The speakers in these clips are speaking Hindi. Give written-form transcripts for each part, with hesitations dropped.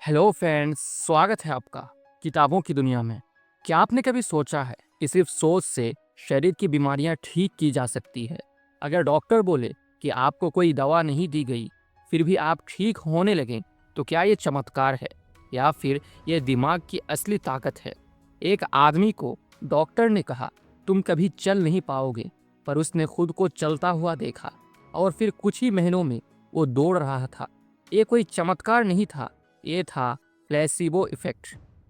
हेलो फ्रेंड्स, स्वागत है आपका किताबों की दुनिया में। क्या आपने कभी सोचा है कि सिर्फ सोच से शरीर की बीमारियां ठीक की जा सकती है? अगर डॉक्टर बोले कि आपको कोई दवा नहीं दी गई, फिर भी आप ठीक होने लगें, तो क्या ये चमत्कार है या फिर ये दिमाग की असली ताकत है? एक आदमी को डॉक्टर ने कहा, तुम कभी चल नहीं पाओगे, पर उसने खुद को चलता हुआ देखा और फिर कुछ ही महीनों में वो दौड़ रहा था। ये कोई चमत्कार नहीं था, ये था प्लेसिबो इफेक्ट,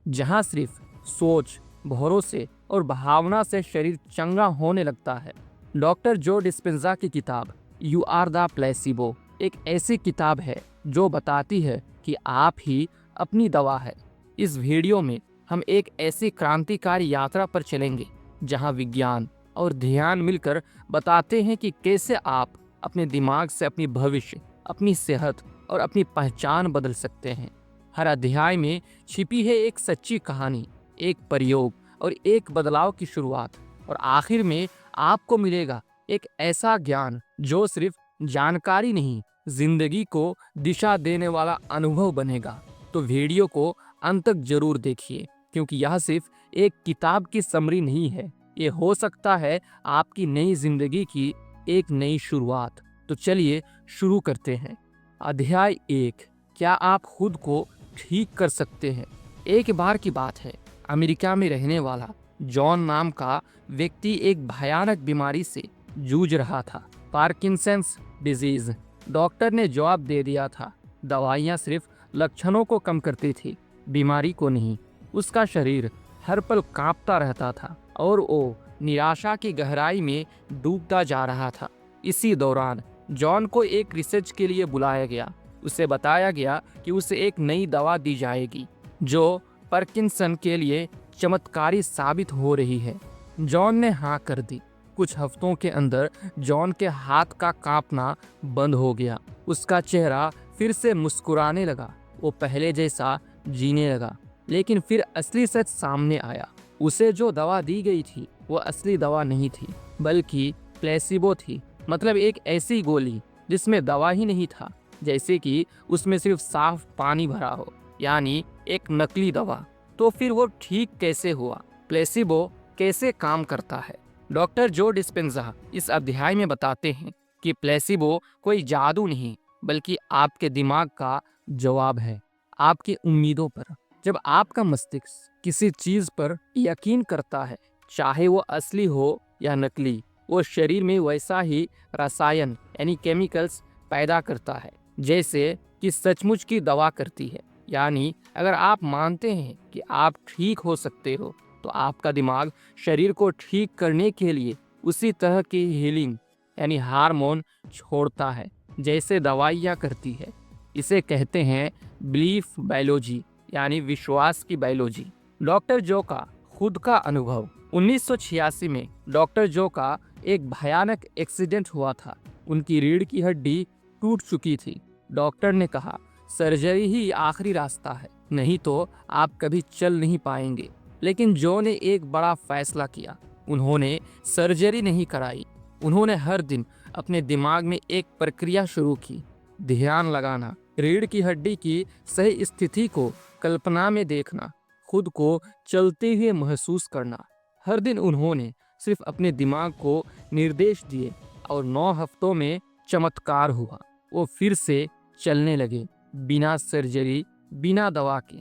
जहां सिर्फ सोच, भरोसे और भावना से शरीर चंगा होने लगता है। डॉक्टर जो डिस्पेंजा की किताब यू आर द प्लेसिबो एक ऐसी किताब है जो बताती है कि आप ही अपनी दवा है। इस वीडियो में हम एक ऐसी क्रांतिकारी यात्रा पर चलेंगे जहां विज्ञान और ध्यान मिलकर बताते हैं कि कैसे आप अपने दिमाग से अपनी भविष्य, अपनी सेहत और अपनी पहचान बदल सकते हैं। हर अध्याय में छिपी है एक सच्ची कहानी, एक प्रयोग और एक बदलाव की शुरुआत, और आखिर में आपको मिलेगा एक ऐसा ज्ञान जो सिर्फ जानकारी नहीं, जिंदगी को दिशा देने वाला अनुभव बनेगा। तो वीडियो को अंत तक जरूर देखिए, क्योंकि यह सिर्फ एक किताब की समरी नहीं है, ये हो सकता है आपकी नई जिंदगी की एक नई शुरुआत। तो चलिए शुरू करते हैं। अध्याय 1, क्या आप खुद को ठीक कर सकते हैं? एक बार की बात है, अमेरिका में रहने वाला जॉन नाम का व्यक्ति एक भयानक बीमारी से जूझ रहा था, पार्किंसंस डिजीज। डॉक्टर ने जवाब दे दिया था, दवाइयां सिर्फ लक्षणों को कम करती थी, बीमारी को नहीं। उसका शरीर हर पल कांपता रहता था और वो निराशा की गहराई में डूबता जा रहा था। इसी दौरान जॉन को एक रिसर्च के लिए बुलाया गया। उसे बताया गया कि उसे एक नई दवा दी जाएगी जो पार्किंसन के लिए चमत्कारी साबित हो रही है। जॉन ने हाँ कर दी। कुछ हफ्तों के अंदर जॉन के हाथ का कांपना बंद हो गया। उसका चेहरा फिर से मुस्कुराने लगा। वो पहले जैसा जीने लगा। लेकिन फिर असली सच सामने आया। उसे जो दवा दी गई थी वो असली दवा नहीं थी, बल्कि प्लेसिबो थी। मतलब एक ऐसी गोली जिसमें दवा ही नहीं था, जैसे कि उसमें सिर्फ साफ पानी भरा हो, यानी एक नकली दवा। तो फिर वो ठीक कैसे हुआ? प्लेसिबो कैसे काम करता है? डॉक्टर जो डिस्पेंजा इस अध्याय में बताते हैं कि प्लेसिबो कोई जादू नहीं, बल्कि आपके दिमाग का जवाब है, आपकी उम्मीदों पर। जब आपका मस्तिष्क किसी चीज पर यकीन करता है, चाहे वो असली हो या नकली, वो शरीर में वैसा ही रसायन यानी केमिकल्स पैदा करता है जैसे कि सचमुच की दवा करती है। यानी अगर आप मानते हैं कि आप ठीक हो सकते हो, तो आपका दिमाग शरीर को ठीक करने के लिए उसी तरह की हीलिंग यानी हार्मोन छोड़ता है जैसे दवाइयाँ करती है। इसे कहते हैं बिलीफ बायोलॉजी, यानी विश्वास की बायोलॉजी। डॉक्टर जो का खुद का अनुभव। 1986 में डॉक्टर जो का एक भयानक एक्सीडेंट हुआ था। उनकी रीढ़ की हड्डी टूट चुकी थी। डॉक्टर ने कहा, सर्जरी ही आखिरी रास्ता है, नहीं तो आप कभी चल नहीं पाएंगे। लेकिन जो ने एक बड़ा फैसला किया। उन्होंने सर्जरी नहीं कराई। उन्होंने हर दिन अपने दिमाग में एक प्रक्रिया शुरू की, ध्यान लगाना, रीढ़ की हड्डी की सही स्थिति को कल्पना में देखना, खुद को चलते हुए महसूस करना। हर दिन उन्होंने सिर्फ अपने दिमाग को निर्देश दिए और 9 हफ्तों में चमत्कार हुआ। वो फिर से चलने लगे, बिना सर्जरी, बिना दवा के।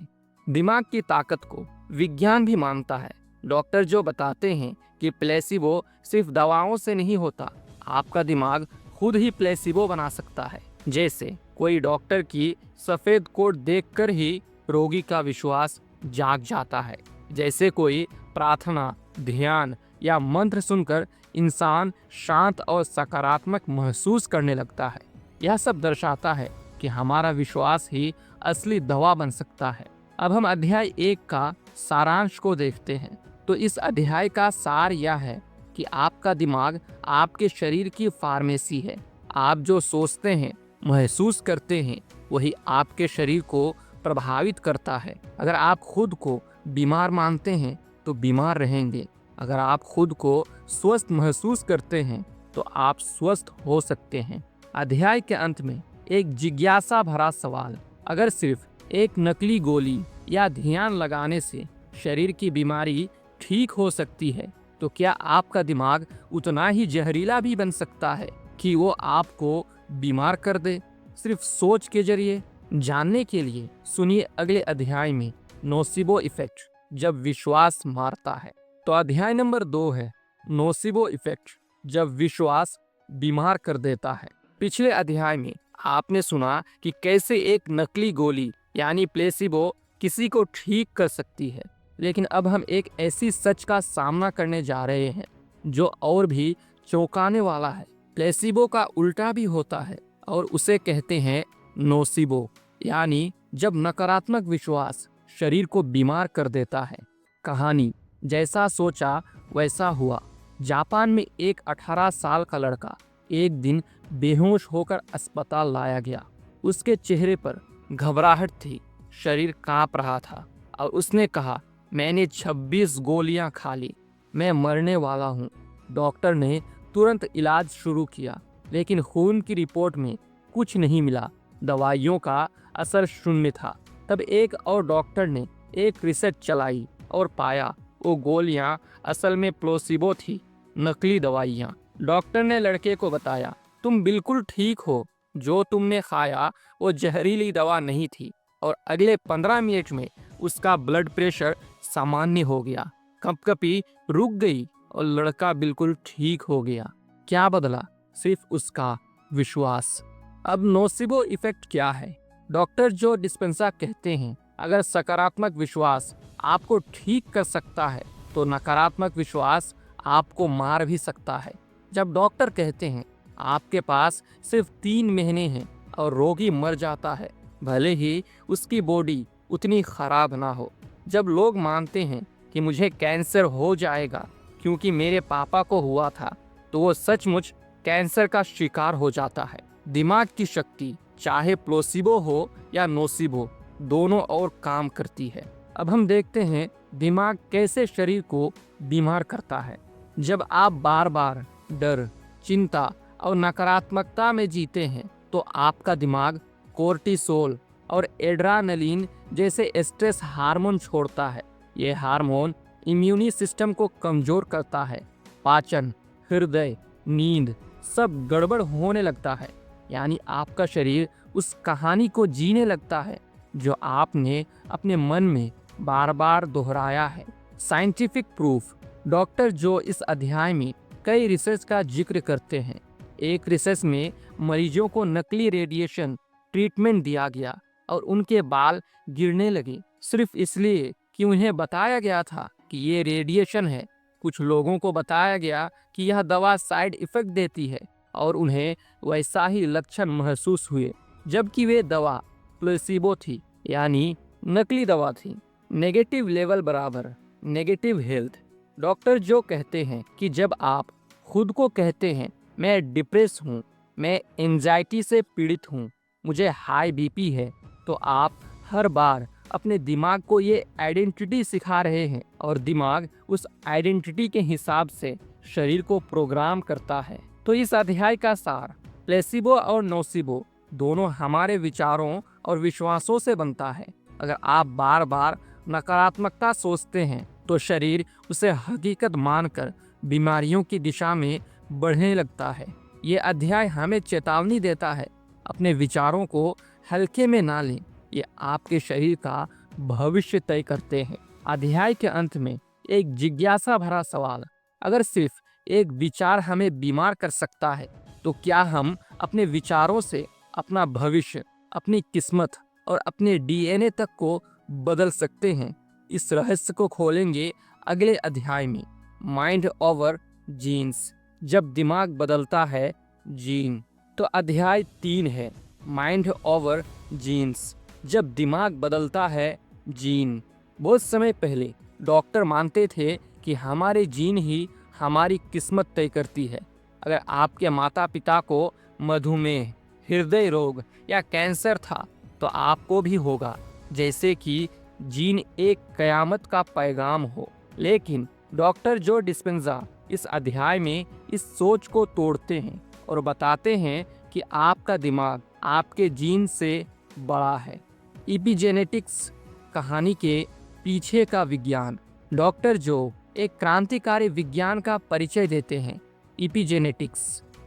दिमाग की ताकत को विज्ञान भी मानता है। डॉक्टर जो बताते हैं कि प्लेसिबो सिर्फ दवाओं से नहीं होता, आपका दिमाग खुद ही प्लेसिबो बना सकता है। जैसे कोई डॉक्टर की सफेद कोट देखकर ही रोगी का विश्वास जाग जाता है। जैसे कोई प्रार्थना, ध्यान या मंत्र सुनकर इंसान शांत और सकारात्मक महसूस करने लगता है। यह सब दर्शाता है कि हमारा विश्वास ही असली दवा बन सकता है। अब हम अध्याय 1 का सारांश को देखते हैं। तो इस अध्याय का सार यह है कि आपका दिमाग आपके शरीर की फार्मेसी है। आप जो सोचते हैं, महसूस करते हैं, वही आपके शरीर को प्रभावित करता है। अगर आप खुद को बीमार मानते हैं तो बीमार रहेंगे। अगर आप खुद को स्वस्थ महसूस करते हैं तो आप स्वस्थ हो सकते हैं। अध्याय के अंत में एक जिज्ञासा भरा सवाल, अगर सिर्फ एक नकली गोली या ध्यान लगाने से शरीर की बीमारी ठीक हो सकती है, तो क्या आपका दिमाग उतना ही जहरीला भी बन सकता है कि वो आपको बीमार कर दे? सिर्फ सोच के जरिए जानने के लिए सुनिए अगले अध्याय में नोसिबो इफेक्ट, जब विश्वास मारता है। तो अध्याय नंबर 2 है नोसिबो इफेक्ट, जब विश्वास बीमार कर देता है। पिछले अध्याय में आपने सुना कि कैसे एक नकली गोली यानी प्लेसिबो किसी को ठीक कर सकती है, लेकिन अब हम एक ऐसी सच का सामना करने जा रहे हैं जो और भी चौंकाने वाला है। प्लेसिबो का उल्टा भी होता है और उसे कहते हैं नोसिबो, यानी जब नकारात्मक विश्वास शरीर को बीमार कर देता है। कहानी जैसा सोचा वैसा हुआ। जापान में एक 18 साल का लड़का एक दिन बेहोश होकर अस्पताल लाया गया। उसके चेहरे पर घबराहट थी, शरीर कांप रहा था और उसने कहा, मैंने 26 गोलियां खा ली, मैं मरने वाला हूँ। डॉक्टर ने तुरंत इलाज शुरू किया, लेकिन खून की रिपोर्ट में कुछ नहीं मिला। दवाइयों का असर शून्य था। तब एक और डॉक्टर ने एक रिसर्च चलाई और पाया वो गोलियां असल में प्लेसिबो थी, नकली दवाइयां। डॉक्टर ने लड़के को बताया, तुम बिल्कुल ठीक हो, जो तुमने खाया वो जहरीली दवा नहीं थी। और अगले 15 मिनट में उसका ब्लड प्रेशर सामान्य हो गया, कंपकपी रुक गई और लड़का बिल्कुल ठीक हो गया। क्या बदला? सिर्फ उसका विश्वास। अब नोसिबो इफेक्ट क्या है? डॉक्टर जो डिस्पेंसा कहते हैं, अगर सकारात्मक विश्वास आपको ठीक कर सकता है तो नकारात्मक विश्वास आपको मार भी सकता है। जब डॉक्टर कहते हैं आपके पास सिर्फ 3 महीने हैं और रोगी मर जाता है, भले ही उसकी बॉडी उतनी खराब ना हो। जब लोग मानते हैं कि मुझे कैंसर हो जाएगा क्योंकि मेरे पापा को हुआ था, तो वो सचमुच कैंसर का शिकार हो जाता है। दिमाग की शक्ति चाहे प्लेसिबो हो या नोसिबो, दोनों और काम करती है। अब हम देखते हैं दिमाग कैसे शरीर को बीमार करता है। जब आप बार बार डर, चिंता और नकारात्मकता में जीते हैं तो आपका दिमाग कोर्टिसोल और एड्रेनलिन जैसे स्ट्रेस हार्मोन छोड़ता है। ये हार्मोन इम्यूनी सिस्टम को कमजोर करता है। पाचन, हृदय, नींद सब गड़बड़ होने लगता है। यानी आपका शरीर उस कहानी को जीने लगता है जो आपने अपने मन में बार बार दोहराया है। Scientific proof. डॉक्टर जो इस अध्याय में कई रिसर्च का जिक्र करते हैं। एक रिसर्च में मरीजों को नकली रेडिएशन ट्रीटमेंट दिया गया और उनके बाल गिरने लगे, सिर्फ इसलिए कि उन्हें बताया गया था कि ये रेडिएशन है। कुछ लोगों को बताया गया कि यह दवा साइड इफेक्ट देती है और उन्हें वैसा ही लक्षण महसूस हुए, जबकि वे दवा प्लेसिबो थी, यानी नकली दवा थी। नेगेटिव लेवल बराबर नेगेटिव हेल्थ। डॉक्टर जो कहते हैं कि जब आप खुद को कहते हैं मैं डिप्रेस हूँ, मैं एंजाइटी से पीड़ित हूँ, मुझे हाई बीपी है, तो आप हर बार अपने दिमाग को ये आइडेंटिटी सिखा रहे हैं और दिमाग उस आइडेंटिटी के हिसाब से शरीर को प्रोग्राम करता है। तो इस अध्याय का सार, प्लेसिबो और नोसिबो दोनों हमारे विचारों और विश्वासों से बनता है। अगर आप बार बार नकारात्मकता सोचते हैं तो शरीर उसे हकीकत मानकर बीमारियों की दिशा में बढ़ने लगता है। ये अध्याय हमें चेतावनी देता है, अपने विचारों को हल्के में ना लें, ये आपके शरीर का भविष्य तय करते हैं। अध्याय के अंत में एक जिज्ञासा भरा सवाल, अगर सिर्फ एक विचार हमें बीमार कर सकता है तो क्या हम अपने विचारों से अपना भविष्य, अपनी किस्मत और अपने डीएनए तक को बदल सकते हैं? इस रहस्य को खोलेंगे अगले अध्याय में, माइंड ओवर जीन्स, जब दिमाग बदलता है जीन। तो अध्याय 3 है माइंड ओवर जीन्स, जब दिमाग बदलता है जीन। बहुत समय पहले डॉक्टर मानते थे कि हमारे जीन ही हमारी किस्मत तय करती है। अगर आपके माता पिता को मधुमेह, हृदय रोग या कैंसर था तो आपको भी होगा, जैसे कि जीन एक कयामत का पैगाम हो। लेकिन डॉक्टर जो डिस्पेंजा इस अध्याय में इस सोच को तोड़ते हैं और बताते हैं कि आपका दिमाग आपके जीन से बड़ा है। इपिजेनेटिक्स कहानी के पीछे का विज्ञान। डॉक्टर जो एक क्रांतिकारी विज्ञान का परिचय देते हैं।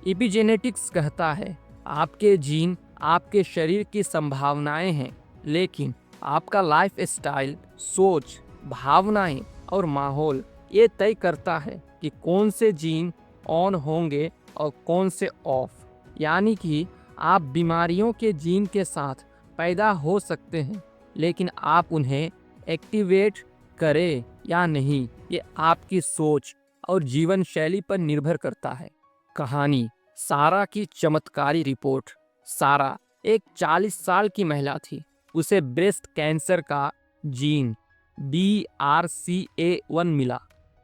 इपिजेनेटिक्स कहता है आपके जीन आपके शरीर की संभावनाएं हैं, लेकिन आपका लाइफ स्टाइल, सोच, भावनाएं और माहौल ये तय करता है कि कौन से जीन ऑन होंगे और कौन से ऑफ। यानी कि आप बीमारियों के जीन के साथ पैदा हो सकते हैं, लेकिन आप उन्हें एक्टिवेट करें या नहीं, ये आपकी सोच और जीवन शैली पर निर्भर करता है। कहानी सारा की चमत्कारी रिपोर्ट। सारा एक 40 साल की महिला थी। उसे ब्रेस्ट कैंसर का जीन BRCA1 मिला,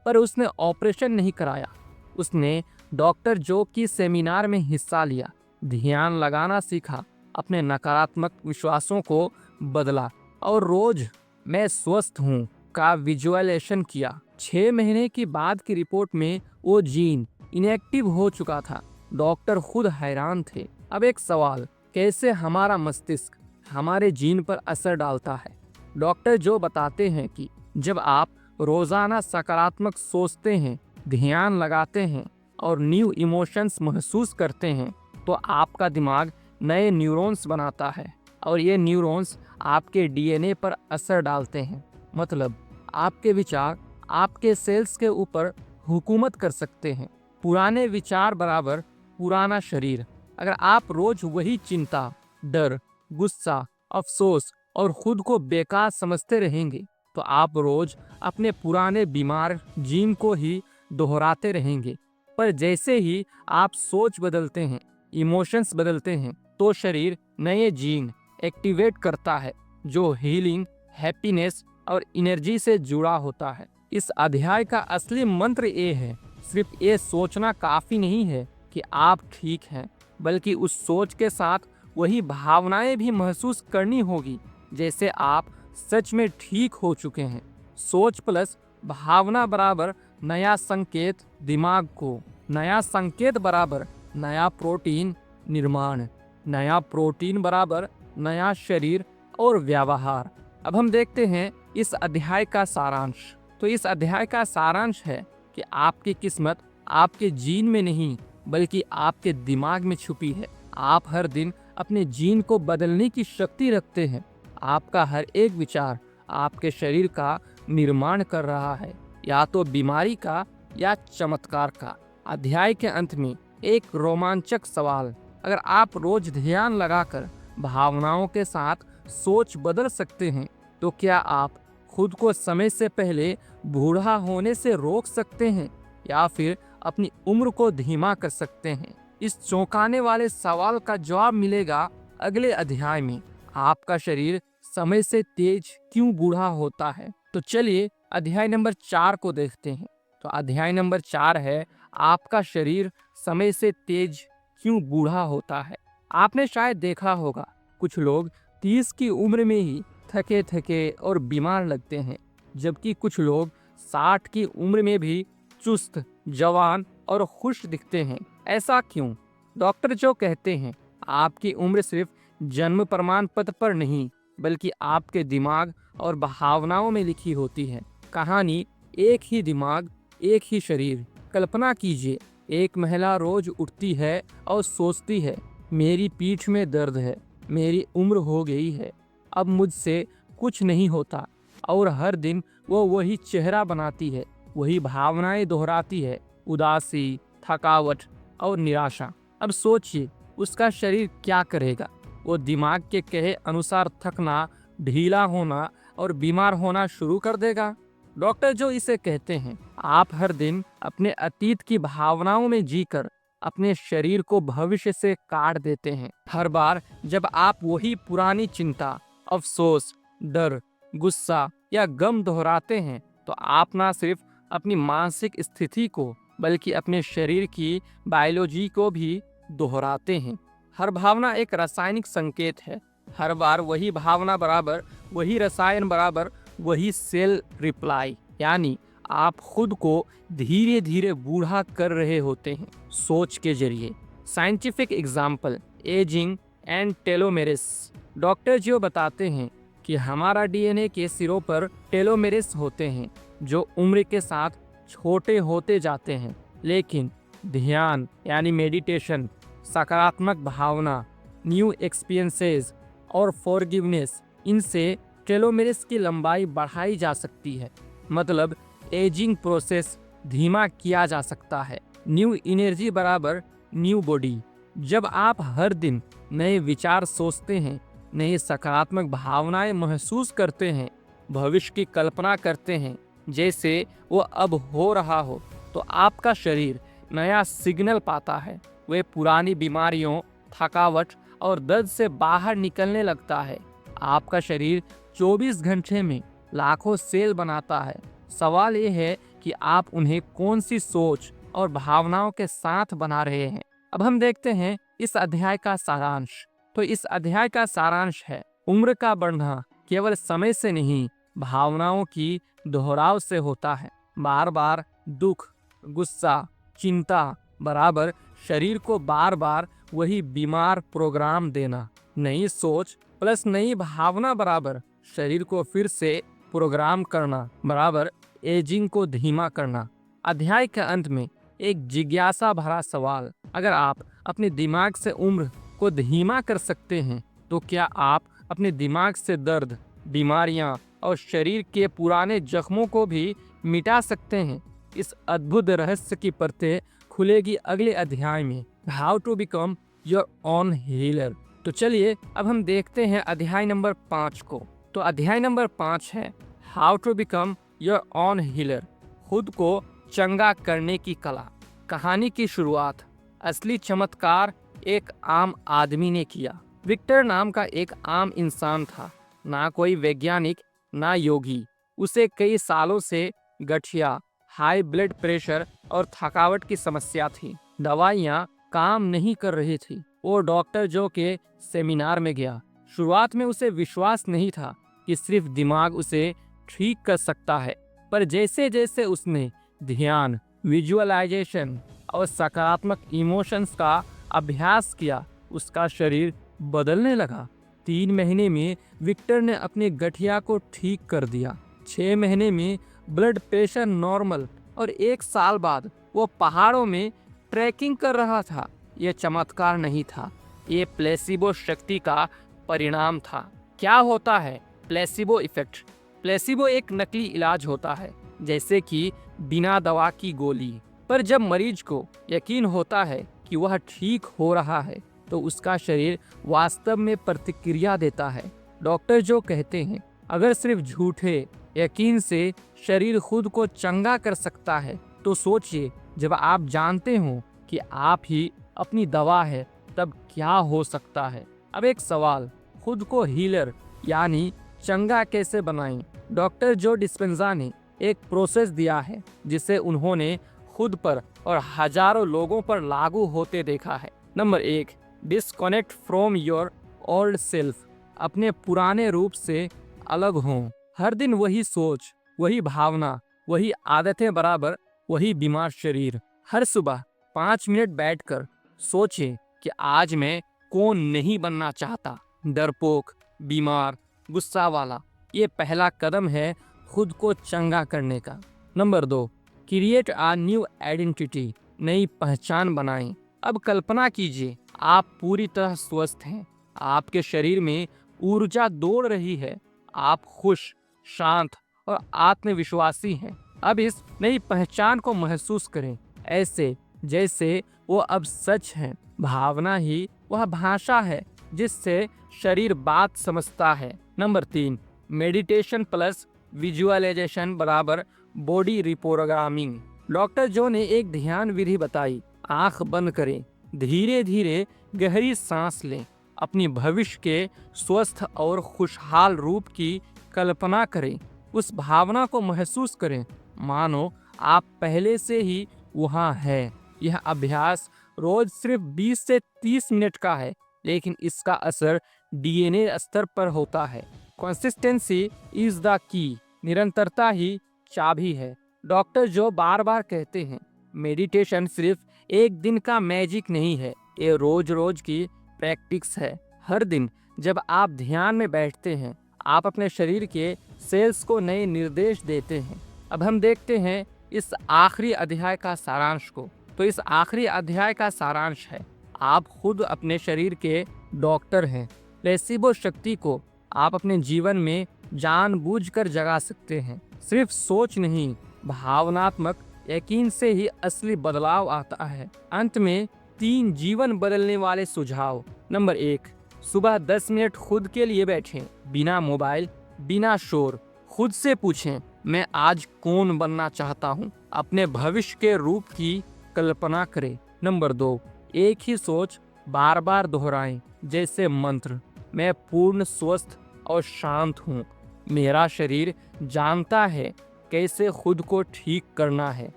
पर उसने ऑपरेशन नहीं कराया। उसने डॉक्टर जो की सेमिनार में हिस्सा लिया, ध्यान लगाना सीखा, अपने नकारात्मक विश्वासों को बदला और रोज मैं स्वस्थ हूँ का विजुअलाइजेशन किया। 6 महीने की बाद की रिपोर्ट में वो जीन इनएक्टिव हो चुका था। डॉक्टर खुद हैरान थे। अब एक सवाल, कैसे हमारा मस्तिष्क हमारे जीन पर असर डालता है? डॉक्टर जो बताते हैं कि जब आप रोजाना सकारात्मक सोचते हैं, ध्यान लगाते हैं और न्यू इमोशंस महसूस करते हैं, तो आपका दिमाग नए न्यूरॉन्स बनाता है और ये न्यूरॉन्स आपके DNA पर असर डालते हैं। मतलब आपके विचार आपके सेल्स के ऊपर हुकूमत कर सकते हैं। पुराने विचार बराबर पुराना शरीर। अगर आप रोज वही चिंता, डर, गुस्सा, अफसोस और खुद को बेकार समझते रहेंगे, तो आप रोज अपने पुराने बीमार जीन को ही दोहराते रहेंगे। पर जैसे ही आप सोच बदलते हैं, इमोशंस बदलते हैं, तो शरीर नए जीन एक्टिवेट करता है जो हीलिंग, हैप्पीनेस और एनर्जी से जुड़ा होता है। इस अध्याय का असली मंत्र ये है, सिर्फ ये सोचना काफी नहीं है कि आप ठीक हैं, बल्कि उस सोच के साथ वही भावनाएं भी महसूस करनी होगी जैसे आप सच में ठीक हो चुके हैं। सोच प्लस भावना बराबर नया संकेत दिमाग को, नया संकेत बराबर नया प्रोटीन निर्माण, नया प्रोटीन बराबर नया शरीर और व्यवहार। अब हम देखते हैं इस अध्याय का सारांश। तो इस अध्याय का सारांश है कि आपकी किस्मत आपके जीन में नहीं, बल्कि आपके दिमाग में छुपी है। आप हर दिन अपने जीन को बदलने की शक्ति रखते हैं। आपका हर एक विचार आपके शरीर का निर्माण कर रहा है, या तो बीमारी का या चमत्कार का। अध्याय के अंत में एक रोमांचक सवाल, अगर आप रोज ध्यान लगाकर भावनाओं के साथ सोच बदल सकते हैं, तो क्या आप खुद को समय से पहले बूढ़ा होने से रोक सकते हैं या फिर अपनी उम्र को धीमा कर सकते हैं? इस चौंकाने वाले सवाल का जवाब मिलेगा अगले अध्याय में। आपका शरीर समय से तेज क्यों बूढ़ा होता है? तो चलिए अध्याय नंबर 4 को देखते हैं। तो अध्याय नंबर 4 है, आपका शरीर समय से तेज क्यों बूढ़ा होता है। आपने शायद देखा होगा, कुछ लोग 30 की उम्र में ही थके थके और बीमार लगते हैं, जबकि कुछ लोग 60 की उम्र में भी चुस्त, जवान और खुश दिखते हैं। ऐसा क्यों? डॉक्टर जो कहते हैं आपकी उम्र सिर्फ जन्म प्रमाण पत्र पर नहीं, बल्कि आपके दिमाग और भावनाओं में लिखी होती है। कहानी एक ही दिमाग, एक ही शरीर। कल्पना कीजिए, एक महिला रोज उठती है और सोचती है, मेरी पीठ में दर्द है, मेरी उम्र हो गई है, अब मुझसे कुछ नहीं होता। और हर दिन वो वही चेहरा बनाती है, वही भावनाएं दोहराती है, उदासी, थकावट और निराशा। अब सोचिए उसका शरीर क्या करेगा? वो दिमाग के कहे अनुसार थकना, ढीला होना और बीमार होना शुरू कर देगा। डॉक्टर जो इसे कहते हैं, आप हर दिन अपने अतीत की भावनाओं में जीकर अपने शरीर को भविष्य से काट देते हैं। हर बार जब आप वही पुरानी चिंता, अफसोस, डर, गुस्सा या गम दोहराते हैं, तो आप ना सिर्फ अपनी मानसिक स्थिति को, बल्कि अपने शरीर की बायोलॉजी को भी दोहराते हैं। हर भावना एक रासायनिक संकेत है। हर बार वही भावना बराबर वही रसायन बराबर वही सेल रिप्लाई। यानी आप खुद को धीरे धीरे बूढ़ा कर रहे होते हैं सोच के जरिए। Scientific example, ageing and telomeres. Doctor जो बताते हैं कि हमारा डीएनए के सिरों पर टेलोमेरेस होते हैं जो उम्र के साथ छोटे होते जाते हैं, लेकिन ध्यान यानी मेडिटेशन, सकारात्मक भावना, न्यू एक्सपीरियंसेस और फॉरगिवनेस, इनसे टेलोमेरेस की लंबाई बढ़ाई जा सकती है। मतलब एजिंग प्रोसेस धीमा किया जा सकता है। न्यू एनर्जी बराबर न्यू बॉडी। जब आप हर दिन नए विचार सोचते हैं, नई सकारात्मक भावनाएं महसूस करते हैं, भविष्य की कल्पना करते हैं जैसे वो अब हो रहा हो, तो आपका शरीर नया सिग्नल पाता है। वे पुरानी बीमारियों, थकावट और दर्द से बाहर निकलने लगता है। आपका शरीर 24 घंटे में लाखों सेल बनाता है। सवाल ये है कि आप उन्हें कौन सी सोच और भावनाओं के साथ बना रहे हैं। अब हम देखते हैं इस अध्याय का सारांश। तो इस अध्याय का सारांश है, उम्र का बढ़ना केवल समय से नहीं, भावनाओं की दोहराव से होता है। बार बार दुख, गुस्सा, चिंता बराबर शरीर को बार बार वही बीमार प्रोग्राम देना। नई सोच प्लस नई भावना बराबर शरीर को फिर से प्रोग्राम करना बराबर एजिंग को धीमा करना। अध्याय के अंत में एक जिज्ञासा भरा सवाल, अगर आप अपने दिमाग से उम्र को धीमा कर सकते हैं, तो क्या आप अपने दिमाग से दर्द, बीमारियां और शरीर के पुराने जख्मों को भी मिटा सकते हैं? इस अद्भुत रहस्य की परतें खुलेगी अगले अध्याय में, how to become your own healer. तो चलिए अब हम देखते हैं अध्याय नंबर 5 को। तो अध्याय नंबर 5 है how to become your own healer, खुद को चंगा करने की कला। कहानी की शुरुआत असली चमत्कार एक आम आदमी ने किया। विक्टर नाम का एक आम इंसान था, ना कोई वैज्ञानिक, ना योगी। उसे कई सालों से गठिया, हाई ब्लड प्रेशर और थकावट की समस्या थी। दवाइयाँ काम नहीं कर रही थी। वो डॉक्टर जो के सेमिनार में गया। शुरुआत में उसे विश्वास नहीं था कि सिर्फ दिमाग उसे ठीक कर सकता है, पर जैसे जैसे उसने ध्यान, विजुअलाइजेशन और सकारात्मक इमोशंस का अभ्यास किया, उसका शरीर बदलने लगा। 3 महीने में विक्टर ने अपने गठिया को ठीक कर दिया। 6 महीने में ब्लड प्रेशर नॉर्मल और 1 साल बाद वो पहाड़ों में ट्रैकिंग कर रहा था। ये चमत्कार नहीं था, ये प्लेसिबो शक्ति का परिणाम था। क्या होता है प्लेसिबो इफेक्ट? प्लेसिबो एक नकली इलाज होता है, जैसे कि बिना दवा की गोली। पर जब मरीज को यकीन होता है कि वह ठीक हो रहा है, तो उसका शरीर वास्तव में प्रतिक्रिया देता है। डॉक्टर जो कहते हैं, अगर सिर्फ झूठे यकीन से शरीर खुद को चंगा कर सकता है, तो सोचिए जब आप जानते हो कि आप ही अपनी दवा है, तब क्या हो सकता है। अब एक सवाल, खुद को हीलर यानी चंगा कैसे बनाएं? डॉक्टर जो डिस्पेंजा ने एक प्रोसेस दिया है जिसे उन्होंने खुद पर और हजारों लोगों पर लागू होते देखा है। Number 1, disconnect from your old self. अपने पुराने रूप से अलग हों। हर दिन वही सोच, वही भावना, वही आदतें बराबर वही बीमार शरीर। हर सुबह 5 मिनट बैठकर सोचें कि आज मैं कौन नहीं बनना चाहता। डरपोक, बीमार, गुस्सा वाला। ये पहला कदम है खुद को चंगा करने का। Number 2, create a new identity. नई पहचान बनाएं। अब कल्पना कीजिए आप पूरी तरह स्वस्थ हैं, आपके शरीर में ऊर्जा दौड़ रही है, आप खुश, शांत और आत्मविश्वासी हैं। अब इस नई पहचान को महसूस करें, ऐसे जैसे वो अब सच है। भावना ही वह भाषा है जिससे शरीर बात समझता है। नंबर 3, मेडिटेशन प्लस विजुअलाइजेशन बराबर बॉडी रिप्रोग्रामिंग। डॉक्टर जो ने एक ध्यान विधि बताई। आंख बंद करें, धीरे धीरे गहरी सांस लें, अपनी भविष्य के स्वस्थ और खुशहाल रूप की कल्पना करें, उस भावना को महसूस करें मानो आप पहले से ही वहाँ हैं। यह अभ्यास रोज सिर्फ 20 से 30 मिनट का है, लेकिन इसका असर डीएनए स्तर पर होता है। Consistency is the key. निरंतरता ही चाबी है। डॉक्टर जो बार बार कहते हैं, मेडिटेशन सिर्फ एक दिन का मैजिक नहीं है, ये रोज रोज की प्रैक्टिस है। हर दिन जब आप ध्यान में बैठते हैं, आप अपने शरीर के सेल्स को नए निर्देश देते हैं। अब हम देखते हैं इस आखिरी अध्याय का सारांश को। तो इस आखिरी अध्याय का सारांश है, आप खुद अपने शरीर के डॉक्टर हैं। प्लेसिबो शक्ति को आप अपने जीवन में जानबूझकर जगा सकते हैं। सिर्फ सोच नहीं, भावनात्मक यकीन से ही असली बदलाव आता है। अंत में 3 जीवन बदलने वाले सुझाव। नंबर 1, सुबह 10 मिनट खुद के लिए बैठें, बिना मोबाइल, बिना शोर। खुद से पूछें, मैं आज कौन बनना चाहता हूँ। अपने भविष्य के रूप की कल्पना करें। नंबर 2, एक ही सोच बार बार दोहराएं, जैसे मंत्र, मैं पूर्ण स्वस्थ और शांत हूँ। मेरा शरीर जानता है कैसे खुद को ठीक करना है।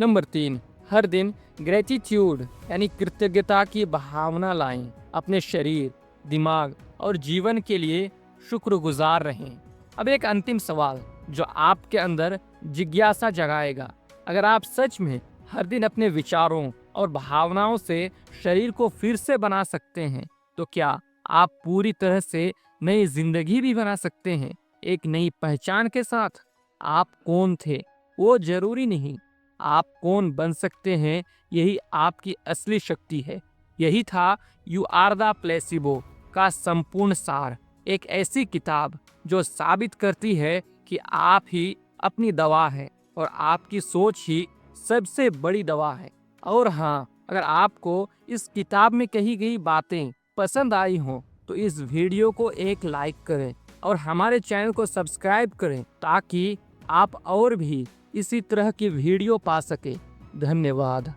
नंबर 3, हर दिन ग्रेटिट्यूड यानी कृतज्ञता की भावना लाएं। अपने शरीर, दिमाग और जीवन के लिए शुक्रगुजार रहें। अब एक अंतिम सवाल जो आपके अंदर जिज्ञासा जगाएगा। अगर आप सच में हर दिन अपने विचारों और भावनाओं से शरीर को फिर से बना सकते हैं, तो क्या आप पूरी तरह से नई जिंदगी भी बना सकते हैं, एक नई पहचान के साथ। आप कौन थे वो जरूरी नहीं, आप कौन बन सकते हैं यही आपकी असली शक्ति है। यही था यू आर द प्लेसिबो का संपूर्ण सार। एक ऐसी किताब जो साबित करती है कि आप ही अपनी दवा है और आपकी सोच ही सबसे बड़ी दवा है। और हाँ, अगर आपको इस किताब में कही गई बातें पसंद आई हों तो इस वीडियो को एक लाइक करें और हमारे चैनल को सब्सक्राइब करें ताकि आप और भी इसी तरह की वीडियो पा सके। धन्यवाद।